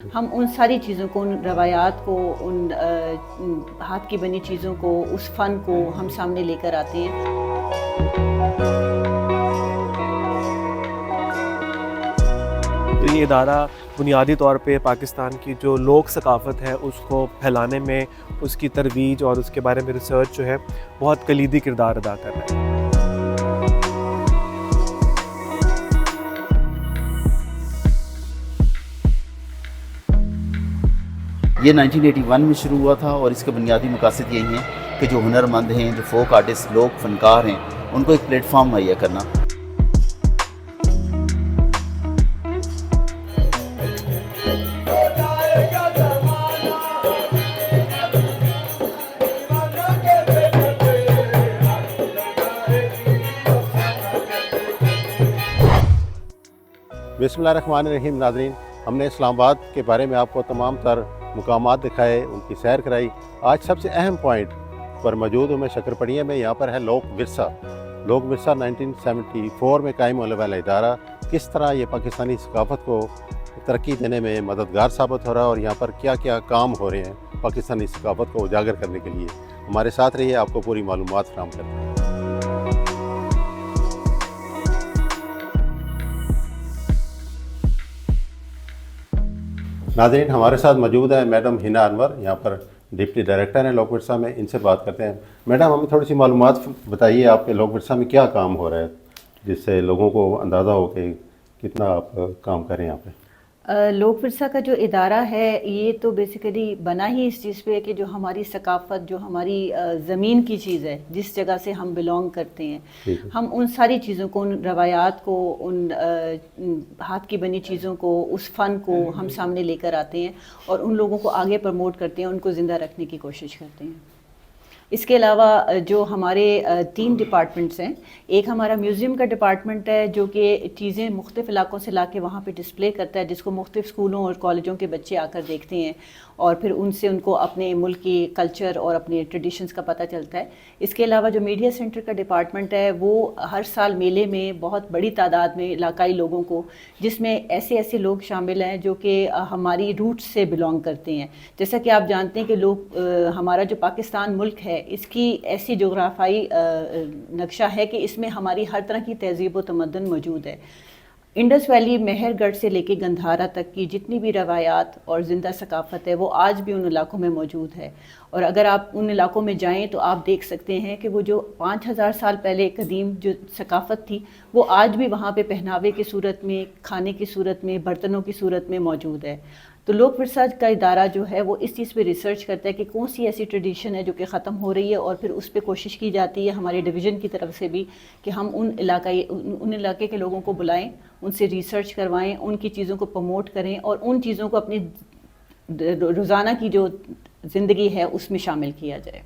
हम उन सारी चीज़ों को, उन रवायात को, उन हाथ की बनी चीज़ों को, उस फ़न को हम सामने लेकर आते हैं। तो ये इदारा बुनियादी तौर पे पाकिस्तान की जो लोक सकाफ़त है उसको फैलाने में, उसकी तरवीज और उसके बारे में रिसर्च जो है बहुत कलीदी किरदार अदा कर रहा है। ये 1981 में शुरू हुआ था और इसके बुनियादी मकासद यही हैं कि जो हुनरमंद हैं, जो फोक आर्टिस्ट, लोक फनकार हैं, उनको एक प्लेटफॉर्म मुहैया करना। बिस्मिल्लाहिर्रहमानिर्रहीम। नाज़रीन, हमने इस्लामाबाद के बारे में आपको तमाम तर मुकामात दिखाए, उनकी सैर कराई। आज सबसे अहम पॉइंट पर मौजूद हूँ मैं शक्करपड़िया में। यहाँ पर है लोक विरसा। लोक विरसा 1974 में कायम होने वाला इदारा किस तरह ये पाकिस्तानी सकाफ़त को तरक्की देने में मददगार साबित हो रहा है और यहाँ पर क्या क्या काम हो रहे हैं पाकिस्तानी सकाफ़त को उजागर करने के लिए। हमारे साथ रहिए, आपको पूरी मालूमात फराहम करते हैं। नाज़रीन, हमारे साथ मौजूद है मैडम हिना अनवर, यहाँ पर डिप्टी डायरेक्टर हैं लोक विरसा में। इनसे बात करते हैं। मैडम, हमें थोड़ी सी मालूमात बताइए, आपके लोक विरसा में क्या काम हो रहा है जिससे लोगों को अंदाज़ा हो कि कितना आप काम करें यहाँ पे। लोक विरसा का जो इदारा है ये तो बेसिकली बना ही इस चीज़ पे है कि जो हमारी सकाफ़त, जो हमारी ज़मीन की चीज़ है, जिस जगह से हम बिलोंग करते हैं, हम उन सारी चीज़ों को, उन रवायात को, उन हाथ की बनी चीज़ों को, उस फ़न को हम सामने लेकर आते हैं और उन लोगों को आगे प्रमोट करते हैं, उनको ज़िंदा रखने की कोशिश करते हैं। इसके अलावा जो हमारे 3 डिपार्टमेंट्स हैं, एक हमारा म्यूज़ियम का डिपार्टमेंट है जो कि चीज़ें मुख्तलिफ़ इलाकों से लाके वहाँ पे डिस्प्ले करता है, जिसको मुख्तलिफ़ स्कूलों और कॉलेजों के बच्चे आकर देखते हैं और फिर उनसे उनको अपने मुल्क की कल्चर और अपने ट्रेडिशंस का पता चलता है। इसके अलावा जो मीडिया सेंटर का डिपार्टमेंट है वो हर साल मेले में बहुत बड़ी तादाद में इलाकाई लोगों को, जिसमें ऐसे ऐसे लोग शामिल हैं जो कि हमारी रूट्स से बिलोंग करते हैं। जैसा कि आप जानते हैं कि हमारा जो पाकिस्तान मुल्क है इसकी ऐसी जोग्राफाई नक्शा है कि इसमें हमारी हर तरह की तहज़ीब व तमद्दुन मौजूद है। इंडस वैली, मेहरगढ़ से लेके गंधारा तक की जितनी भी रवायात और ज़िंदा सकाफ़त है वो आज भी उन इलाकों में मौजूद है। और अगर आप उन इलाकों में जाएं तो आप देख सकते हैं कि वो जो 5000 साल पहले कदीम जो सकाफ़त थी वो आज भी वहाँ पे पहनावे की सूरत में, खाने की सूरत में, बर्तनों की सूरत में मौजूद है। तो लोक विरसा का इदारा जो है वो इस चीज़ पे रिसर्च करता है कि कौन सी ऐसी ट्रेडिशन है जो कि ख़त्म हो रही है और फिर उस पर कोशिश की जाती है हमारे डिवीज़न की तरफ से भी कि हम उन इलाके के लोगों को बुलाएं, उनसे रिसर्च करवाएं, उनकी चीज़ों को प्रमोट करें और उन चीज़ों को अपनी रोज़ाना की जो ज़िंदगी है उसमें शामिल किया जाए।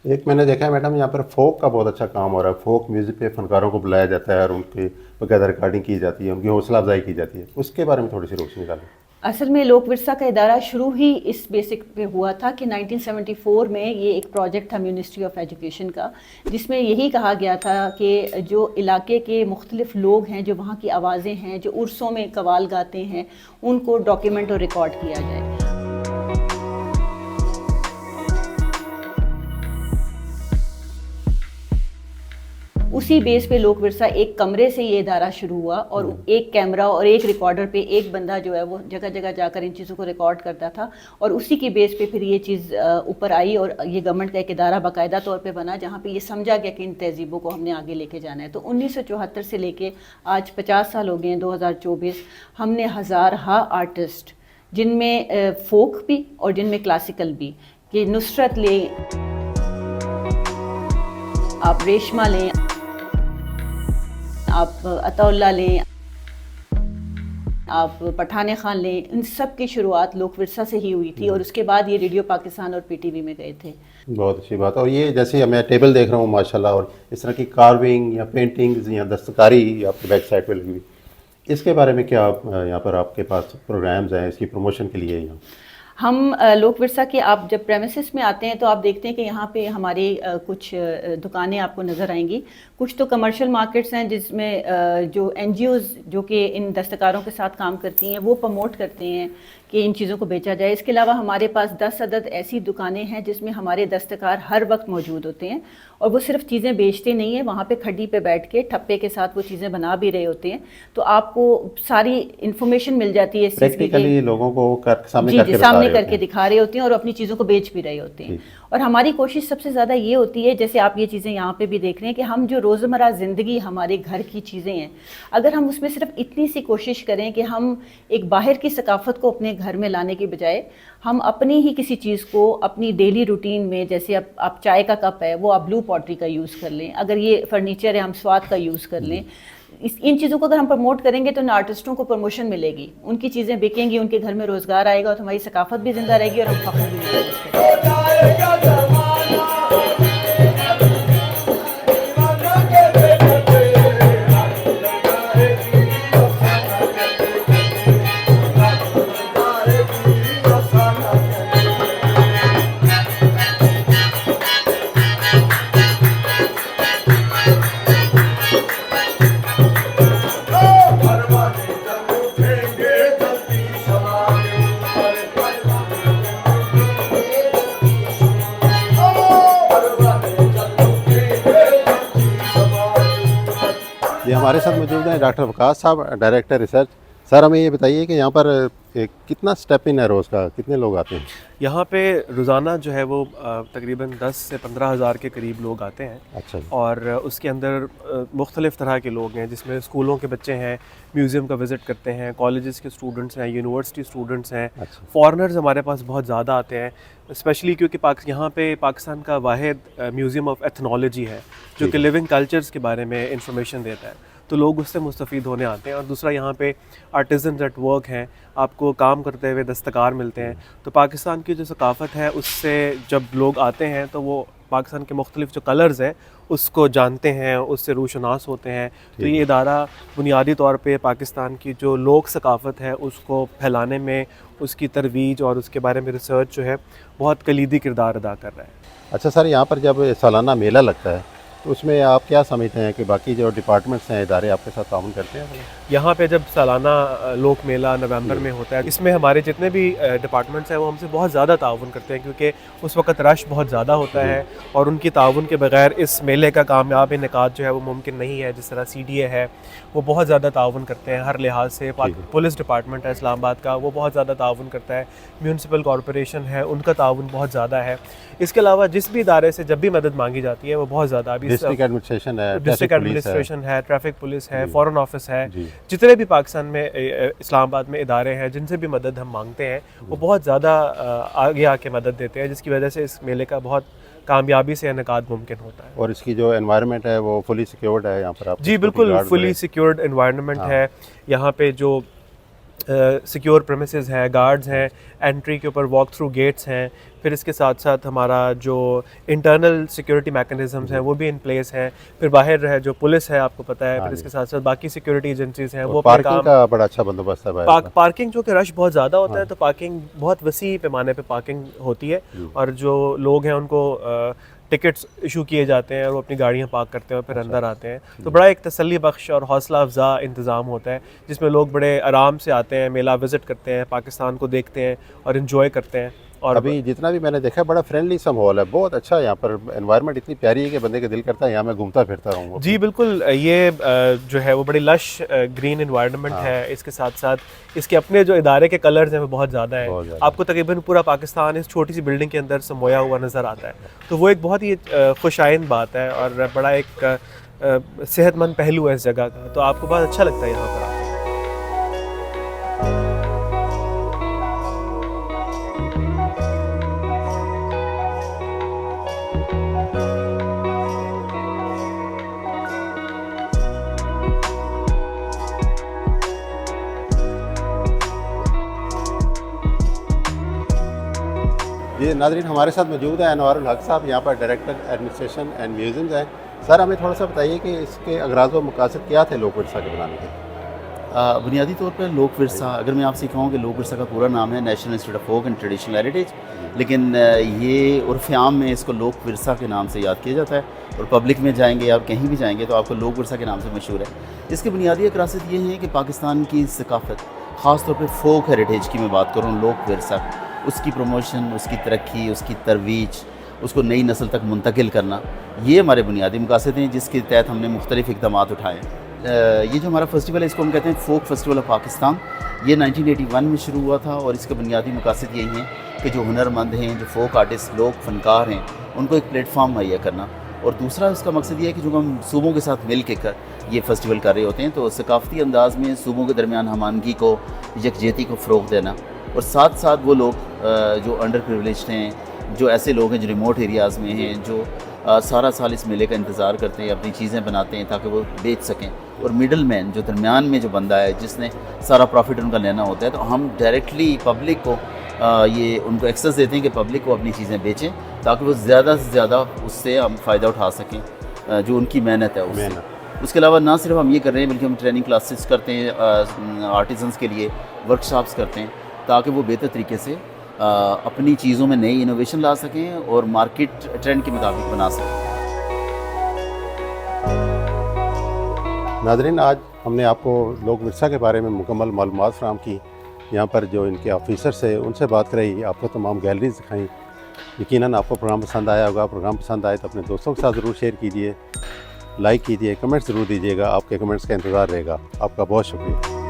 एक मैंने देखा है मैडम, यहाँ पर फोक का बहुत अच्छा काम हो रहा है। फोक म्यूज़िक पे फनकारों को बुलाया जाता है और उनकी बकायदा रिकॉर्डिंग की जाती है, उनकी हौसला अफजाई की जाती है। उसके बारे में थोड़ी सी रोशनी डालें। असल में लोक विरसा का इदारा शुरू ही इस बेसिक पे हुआ था कि 1974 में ये एक प्रोजेक्ट था मिनिस्ट्री ऑफ एजुकेशन का, जिसमें यही कहा गया था कि जो इलाके के मुख्तलिफ लोग हैं, जो वहाँ की आवाज़ें हैं, जो उर्सों में कवाल गाते हैं, उनको डॉक्यूमेंट और रिकॉर्ड किया जाए। उसी बेस पे लोक विरसा एक कमरे से ये इदारा शुरू हुआ और एक कैमरा और एक रिकॉर्डर पे एक बंदा जो है वो जगह जगह जाकर इन चीज़ों को रिकॉर्ड करता था और उसी की बेस पे फिर ये चीज़ ऊपर आई और ये गवर्नमेंट का एक इदारा बाकायदा तौर पे बना जहाँ पे ये समझा गया कि इन तहजीबों को हमने आगे लेके जाना है। तो 1974 से लेके आज 50 साल हो गए हैं, 2024, हमने हज़ारहा आर्टिस्ट, जिनमें फोक भी और जिनमें क्लासिकल भी, कि नुसरत लें, आप रेशमा लें, आप अताउल्ला लें, आप पठान खान लें, इन सब की शुरुआत लोक विरसा से ही हुई थी और उसके बाद ये रेडियो पाकिस्तान और पीटीवी में गए थे। बहुत अच्छी बात। और ये जैसे मैं टेबल देख रहा हूँ माशाल्लाह, और इस तरह की कार्विंग या पेंटिंग्स या दस्तकारी आपकी बैक साइड पे लगी हुई, इसके बारे में क्या यहाँ पर आपके पास प्रोग्राम्स हैं इसकी प्रमोशन के लिए? यहाँ हम लोक विरसा के, आप जब प्रेमिसेस में आते हैं तो आप देखते हैं कि यहाँ पे हमारे कुछ दुकानें आपको नज़र आएंगी। कुछ तो कमर्शियल मार्केट्स हैं जिसमें जो NGOs जो कि इन दस्तकारों के साथ काम करती हैं वो प्रमोट करते हैं कि इन चीज़ों को बेचा जाए। इसके अलावा हमारे पास 10 अदद ऐसी दुकानें हैं जिसमें हमारे दस्तकार हर वक्त मौजूद होते हैं और वो सिर्फ चीज़ें बेचते नहीं हैं, वहाँ पे खड्डी पे बैठ के ठप्पे के साथ वो चीज़ें बना भी रहे होते हैं। तो आपको सारी इन्फॉर्मेशन मिल जाती है इस चीज़ की, प्रैक्टिकली लोगों को सामने जी करके जी बता सामने रहे करके होते हैं। दिखा रहे होते हैं और अपनी चीज़ों को बेच भी रहे होते हैं। और हमारी कोशिश सबसे ज़्यादा ये होती है, जैसे आप ये चीज़ें यहाँ पे भी देख रहे हैं, कि हम जो रोज़मर्रा ज़िंदगी हमारे घर की चीज़ें हैं, अगर हम उसमें सिर्फ इतनी सी कोशिश करें कि हम एक बाहर की सकाफ़त को अपने घर में लाने की बजाय हम अपनी ही किसी चीज़ को अपनी डेली रूटीन में, जैसे अब आप चाय का कप है वो आप ब्लू पॉटरी का यूज़ कर लें, अगर ये फर्नीचर है हम स्वाद का यूज़ कर लें। इन चीज़ों को अगर हम प्रमोट करेंगे तो ना आर्टिस्टों को प्रमोशन मिलेगी, उनकी चीज़ें बिकेंगी, उनके घर में रोज़गार आएगा और हमारी सकाफ़त भी ज़िंदा रहेगी और हम फ़ख्र भी करेंगे। ये हमारे साथ मौजूद हैं डॉक्टर वकास साहब, डायरेक्टर रिसर्च। सर हमें ये बताइए कि यहाँ पर कितना स्टेप इन है रोज़ का, कितने लोग आते हैं? यहाँ पे रोज़ाना जो है वो तकरीबन 10 से 15 हज़ार के करीब लोग आते हैं। अच्छा जी। और उसके अंदर मुख्तलिफ़ तरह के लोग हैं, जिसमें स्कूलों के बच्चे हैं, म्यूज़ियम का विज़िट करते हैं, कॉलेजेस के स्टूडेंट्स हैं, यूनिवर्सिटी स्टूडेंट्स हैं, अच्छा। फॉरेनर्स हमारे पास बहुत ज़्यादा आते हैं, स्पेशली क्योंकि यहाँ पे पाकिस्तान का वाहिद म्यूज़ियम ऑफ एथनोलॉजी है जो ठीक कि है। लिविंग कल्चर्स के बारे में इंफॉर्मेशन देता है, तो लोग उससे मुस्तफ़ीद होने आते हैं। और दूसरा यहाँ पे आर्टिजन्स एट वर्क हैं, आपको काम करते हुए दस्तकार मिलते हैं। तो पाकिस्तान की जो सकाफ़त है उससे जब लोग आते हैं तो वो पाकिस्तान के मुख्तलिफ जो कलर्स हैं उसको जानते हैं, उससे रूशनास होते हैं। तो ये इदारा बुनियादी तौर पे पाकिस्तान की जो लोक सकाफ़त है उसको फैलाने में, उसकी तरवीज और उसके बारे में रिसर्च जो है बहुत कलीदी किरदार अदा कर रहा है। अच्छा सर, यहाँ पर जब सालाना मेला लगता है तो उसमें आप क्या समझते हैं कि बाकी जो डिपार्टमेंट्स हैं, इदारे आपके साथ ताउन करते हैं? यहाँ पे जब सालाना लोक मेला नवंबर में होता है, इसमें हमारे जितने भी डिपार्टमेंट्स हैं वो हमसे बहुत ज़्यादा ताउन करते हैं, क्योंकि उस वक्त रश बहुत ज़्यादा होता है और उनकी ताउन के बगैर इस मेले का कामयाब इनेकाद जो है वो मुमकिन नहीं है। जिस तरह CDA है वो बहुत ज़्यादा ताउन करते हैं हर लिहाज से, पुलिस डिपार्टमेंट है इस्लामाबाद का वो बहुत ज़्यादा ताउन करता है, म्यूनसिपल कॉरपोरेशन है उनका ताउन बहुत ज़्यादा है। इसके अलावा जिस भी इदारे से जब भी मदद मांगी जाती है वो बहुत ज़्यादा, अभी डिस्ट्रिक्ट एडमिनिस्ट्रेशन है, ट्रैफिक पुलिस है, फॉरेन ऑफिस है, जितने भी पाकिस्तान में इस्लामाबाद में इदारे हैं जिनसे भी मदद हम मांगते हैं वो बहुत ज़्यादा आगे आके मदद देते हैं, जिसकी वजह से इस मेले का बहुत कामयाबी से इनेकाद मुमकिन होता है। और इसकी जो एनवायरनमेंट है वो फुली सिक्योर्ड है यहाँ पर? आप जी बिल्कुल, फुली सिक्योर्ड एनवायरनमेंट है यहाँ पे। जो सिक्योर प्रेमिसेस हैं, गार्ड्स हैं, एंट्री के ऊपर वॉक थ्रू गेट्स हैं, फिर इसके साथ साथ हमारा जो इंटरनल सिक्योरिटी मैकेनिज़म्स हैं वो भी इन प्लेस हैं, फिर बाहर है जो पुलिस है आपको पता है, फिर इसके साथ साथ बाकी सिक्योरिटी एजेंसीज हैं वो पार्किंग का बड़ा अच्छा बंदोबस्त है। पार्किंग जो कि रश बहुत ज़्यादा होता है तो पार्किंग बहुत वसी पैमाने पे पार्किंग होती है और जो लोग हैं उनको टिकट्स इशू किए जाते हैं और वो अपनी गाड़ियाँ पार्क करते हैं और फिर अंदर आते हैं। तो बड़ा एक तसल्ली बख्श और हौसला अफजा इंतज़ाम होता है जिसमें लोग बड़े आराम से आते हैं, मेला विज़िट करते हैं, पाकिस्तान को देखते हैं और इन्जॉय करते हैं। और अभी जितना भी मैंने देखा है बड़ा फ्रेंडली सा माहौल है, बहुत अच्छा। यहाँ पर एनवायरनमेंट इतनी प्यारी है कि बंदे का दिल करता है यहाँ मैं घूमता फिरता रहूँगा। जी बिल्कुल, ये जो है वो बड़ी लश ग्रीन एनवायरनमेंट है। इसके साथ साथ इसके अपने जो इदारे के कलर्स हैं वो बहुत ज़्यादा है। आपको तकरीबन पूरा पाकिस्तान इस छोटी सी बिल्डिंग के अंदर समोया हुआ नज़र आता है, तो वो एक बहुत ही खुशाइन बात है और बड़ा एक सेहतमंद पहलू है इस जगह का, तो आपको बहुत अच्छा लगता है यहाँ पर। ये नाज़रीन हमारे साथ मौजूद है अनवारुल हक साहब, यहाँ पर डायरेक्टर एडमिनिस्ट्रेशन एंड म्यूज़ियम्स हैं। सर हमें थोड़ा सा बताइए कि इसके अगराज़ व मकासद क्या थे लोक विरसा के बनाने के? बुनियादी तौर पर लोक विरसा, अगर मैं आपसे कहूँ कि लोक विरसा का पूरा नाम है national institute of folk and traditional heritage, लेकिन ये उर्फ़ आम में इसको लोक विरसा के नाम से याद किया जाता है और पब्लिक में जाएंगे आप कहीं भी जाएंगे तो आपको लोक विरसा के नाम से मशहूर है। इसकी बुनियादी अकासद ये हैं कि पाकिस्तान की सकाफ़त ख़ास तौर पे फोक हेरिटेज की मैं बात करूँ, लोक विरसा, उसकी प्रमोशन, उसकी तरक्की, उसकी तरवीज, उसको नई नस्ल तक मुंतकिल करना, ये हमारे बुनियादी मकासद हैं जिसके तहत हमने मुख्तलिफ इक़दाम उठाए। ये जो हमारा फेस्टिवल है इसको हम कहते हैं फोक फेस्टिवल ऑफ पाकिस्तान। ये 1981 में शुरू हुआ था और इसके बुनियादी मकासद यही हैं कि जो हुनरमंद हैं, जो फोक आर्टिस्ट, लोग फनकार हैं, उनको एक प्लेटफॉर्म मुहैया करना। और दूसरा उसका मकसद ये है कि जो हम सूबों के साथ मिल के ये फेस्टिवल कर रहे होते हैं, तो सकाफ़ती अंदाज़ में सूबों के दरमियान हमानगी को, यकजहती को फ़रोग़ देना, और साथ साथ वो लोग जो अंडर प्रिविलेज्ड हैं, जो ऐसे लोग हैं जो रिमोट एरियाज़ में हैं, जो सारा साल इस मेले का इंतज़ार करते हैं, अपनी चीज़ें बनाते हैं ताकि वो बेच सकें, और मिडल मैन जो दरमियान में जो बंदा है जिसने सारा प्रॉफिट उनका लेना होता है, तो हम डायरेक्टली पब्लिक को ये उनको एक्सेस देते हैं कि पब्लिक को अपनी चीज़ें बेचें ताकि वो ज़्यादा से ज़्यादा उससे हम फ़ायदा उठा सकें, जो उनकी मेहनत है उससे। उसके अलावा ना सिर्फ हम ये कर रहे हैं बल्कि हम ट्रेनिंग क्लासेस करते हैं आर्टिजन्स के लिए, वर्कशॉप्स करते हैं ताकि वो बेहतर तरीके से अपनी चीज़ों में नई इनोवेशन ला सकें और मार्केट ट्रेंड के मुताबिक बना सकें। नाज़रीन, आज हमने आपको लोक विरसा के बारे में मुकम्मल मालूमात फ़राहम की। यहाँ पर जो इनके ऑफिसर्स हैं उनसे बात कराई, आपको तमाम गैलरीज दिखाई। यकीनन आपको प्रोग्राम पसंद आया होगा। प्रोग्राम पसंद आए तो अपने दोस्तों के साथ ज़रूर शेयर कीजिए, लाइक कीजिए, कमेंट्स ज़रूर दीजिएगा। आपके कमेंट्स का इंतज़ार रहेगा। आपका बहुत शुक्रिया।